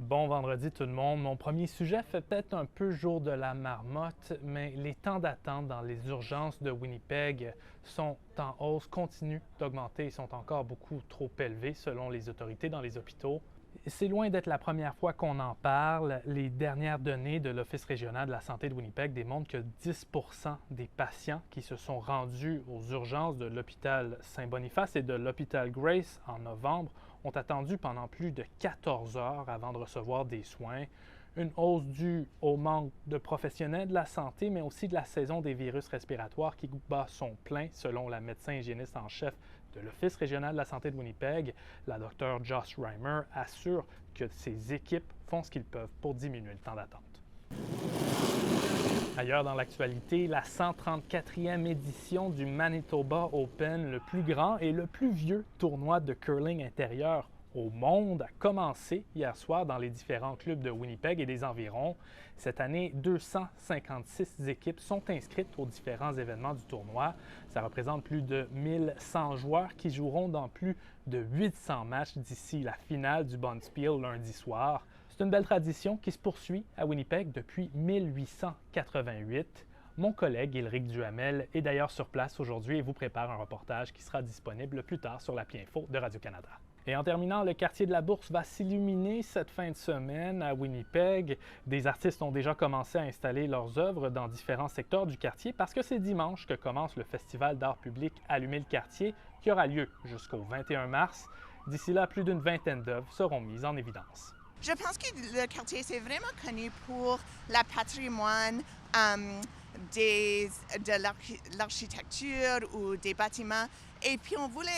Bon vendredi tout le monde. Mon premier sujet fait peut-être un peu jour de la marmotte, mais les temps d'attente dans les urgences de Winnipeg sont en hausse, continuent d'augmenter et sont encore beaucoup trop élevés selon les autorités dans les hôpitaux. C'est loin d'être la première fois qu'on en parle. Les dernières données de l'Office régional de la santé de Winnipeg démontrent que 10 des patients qui se sont rendus aux urgences de l'hôpital Saint-Boniface et de l'hôpital Grace en novembre ont attendu pendant plus de 14 heures avant de recevoir des soins. Une hausse due au manque de professionnels de la santé, mais aussi de la saison des virus respiratoires qui bat son plein, selon la médecin hygiéniste en chef de l'Office régional de la santé de Winnipeg. La Dr Josh Reimer assure que ses équipes font ce qu'ils peuvent pour diminuer le temps d'attente. Ailleurs dans l'actualité, la 134e édition du Manitoba Open, le plus grand et le plus vieux tournoi de curling intérieur au monde, a commencé hier soir dans les différents clubs de Winnipeg et des environs. Cette année, 256 équipes sont inscrites aux différents événements du tournoi. Ça représente plus de 1100 joueurs qui joueront dans plus de 800 matchs d'ici la finale du Bonspiel lundi soir. C'est une belle tradition qui se poursuit à Winnipeg depuis 1888. Mon collègue Éric Duhamel est d'ailleurs sur place aujourd'hui et vous prépare un reportage qui sera disponible plus tard sur l'appli Info de Radio-Canada. Et en terminant, le quartier de la Bourse va s'illuminer cette fin de semaine à Winnipeg. Des artistes ont déjà commencé à installer leurs œuvres dans différents secteurs du quartier parce que c'est dimanche que commence le festival d'art public Allumer le quartier qui aura lieu jusqu'au 21 mars. D'ici là, plus d'une vingtaine d'œuvres seront mises en évidence. Je pense que le quartier, c'est vraiment connu pour le patrimoine de l'architecture ou des bâtiments. Et puis, on voulait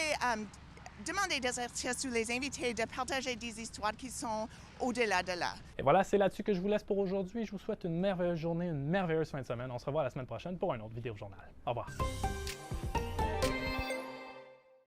demander des artistes ou les invités de partager des histoires qui sont au-delà de là. Et voilà, c'est là-dessus que je vous laisse pour aujourd'hui. Je vous souhaite une merveilleuse journée, une merveilleuse fin de semaine. On se revoit la semaine prochaine pour un autre vidéo journal. Au revoir.